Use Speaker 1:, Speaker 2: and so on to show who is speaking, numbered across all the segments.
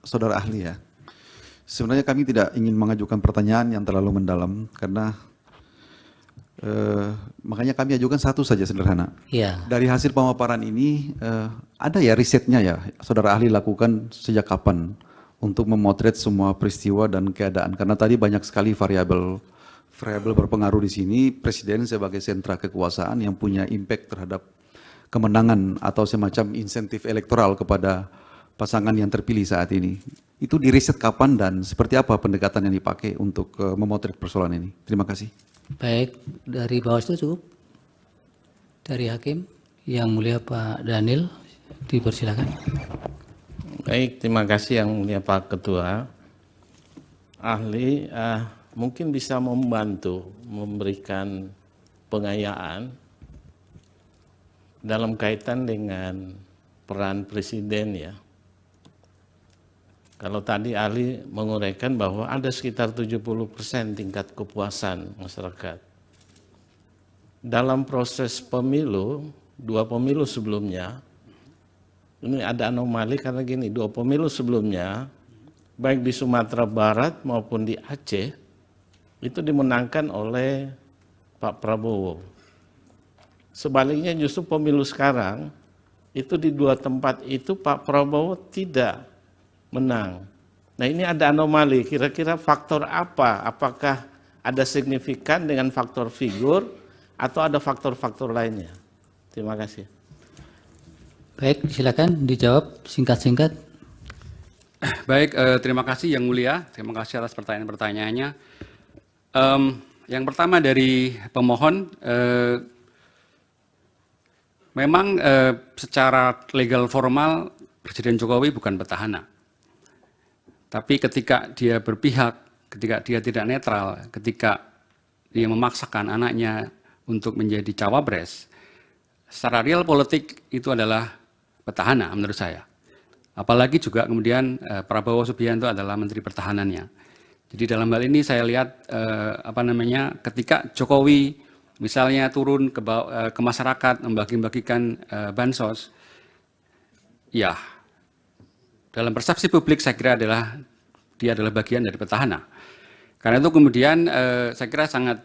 Speaker 1: saudara ahli ya. Sebenarnya kami tidak ingin mengajukan pertanyaan yang terlalu mendalam karena makanya kami ajukan satu saja sederhana.
Speaker 2: Ya.
Speaker 1: Dari hasil pemaparan ini ada ya risetnya ya saudara ahli lakukan sejak kapan untuk memotret semua peristiwa dan keadaan, karena tadi banyak sekali variabel berpengaruh di sini. Presiden sebagai sentra kekuasaan yang punya impact terhadap kemenangan atau semacam insentif elektoral kepada pasangan yang terpilih saat ini. Itu diriset kapan dan seperti apa pendekatan yang dipakai untuk memotret persoalan ini? Terima kasih.
Speaker 2: Baik, dari Bawaslu cukup. Dari Hakim, Yang Mulia Pak Daniel, dipersilakan.
Speaker 3: Baik, terima kasih Yang Mulia Pak Ketua. Ahli mungkin bisa membantu memberikan pengayaan dalam kaitan dengan peran Presiden ya. Kalau tadi ahli menguraikan bahwa ada sekitar 70% tingkat kepuasan masyarakat. Dalam proses pemilu, 2 pemilu sebelumnya, ini ada anomali karena gini, 2 pemilu sebelumnya, baik di Sumatera Barat maupun di Aceh, itu dimenangkan oleh Pak Prabowo. Sebaliknya justru pemilu sekarang, itu di 2 tempat itu Pak Prabowo tidak menang. Nah ini ada anomali, kira-kira faktor apa? Apakah ada signifikan dengan faktor figur atau ada faktor-faktor lainnya? Terima kasih.
Speaker 2: Baik, silakan dijawab singkat-singkat.
Speaker 4: Baik, terima kasih Yang Mulia, terima kasih atas pertanyaan-pertanyaannya. Yang pertama dari pemohon, memang secara legal formal Presiden Jokowi bukan petahana. Tapi ketika dia berpihak, ketika dia tidak netral, ketika dia memaksakan anaknya untuk menjadi cawapres, secara real politik itu adalah petahana menurut saya. Apalagi juga kemudian Prabowo Subianto adalah Menteri Pertahanannya. Jadi dalam hal ini saya lihat ketika Jokowi misalnya turun ke masyarakat membagi-bagikan bansos, ya dalam persepsi publik saya kira dia adalah bagian dari petahana. Karena itu kemudian saya kira sangat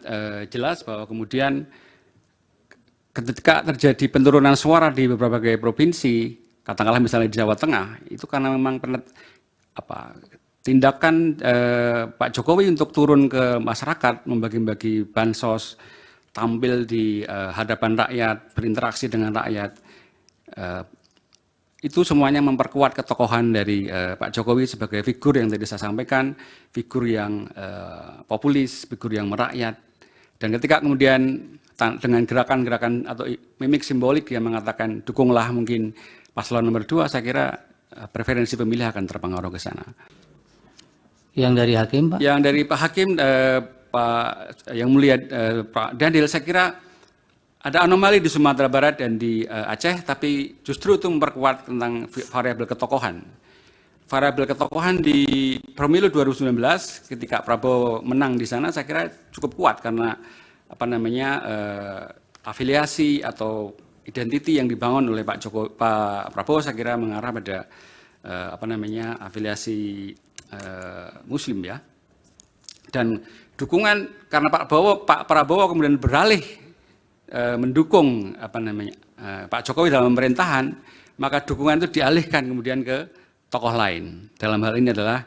Speaker 4: jelas bahwa kemudian ketika terjadi penurunan suara di beberapa provinsi, katakanlah misalnya di Jawa Tengah, itu karena memang tindakan Pak Jokowi untuk turun ke masyarakat, membagi-bagi bansos, tampil di hadapan rakyat, berinteraksi dengan rakyat, itu semuanya memperkuat ketokohan dari Pak Jokowi sebagai figur yang tadi saya sampaikan, figur yang populis, figur yang merakyat. Dan ketika kemudian dengan gerakan-gerakan atau mimik simbolik yang mengatakan dukunglah mungkin paslon nomor 2, saya kira preferensi pemilih akan terpengaruh ke sana.
Speaker 2: Yang dari Hakim, Pak?
Speaker 4: Yang dari Pak Hakim, Pak Yang Mulia Pak Daniel, saya kira ada anomali di Sumatera Barat dan di Aceh, tapi justru itu memperkuat tentang variabel ketokohan. Variabel ketokohan di pemilu 2019 ketika Prabowo menang di sana saya kira cukup kuat karena afiliasi atau identiti yang dibangun oleh Pak Prabowo saya kira mengarah pada afiliasi Muslim ya. Dan dukungan karena Pak Prabowo kemudian beralih mendukung Pak Jokowi dalam pemerintahan, maka dukungan itu dialihkan kemudian ke tokoh lain. Dalam hal ini adalah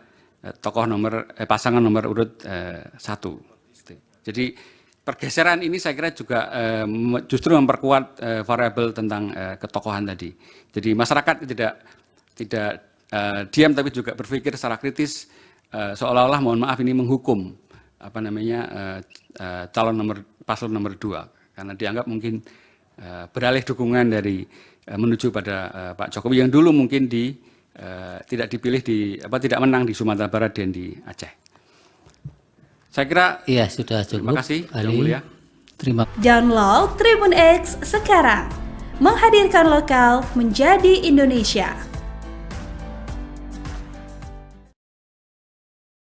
Speaker 4: pasangan nomor urut 1. Jadi pergeseran ini saya kira juga justru memperkuat variabel tentang ketokohan tadi. Jadi masyarakat tidak diam tapi juga berpikir secara kritis, seolah-olah mohon maaf ini menghukum paslon nomor 2 karena dianggap mungkin beralih dukungan dari menuju pada Pak Jokowi yang dulu mungkin tidak dipilih tidak menang di Sumatera Barat dan di Aceh. Saya kira
Speaker 2: iya sudah cukup.
Speaker 4: Terima kasih Yang Mulia.
Speaker 2: Terima.
Speaker 5: Download Tribun X sekarang, menghadirkan lokal menjadi Indonesia.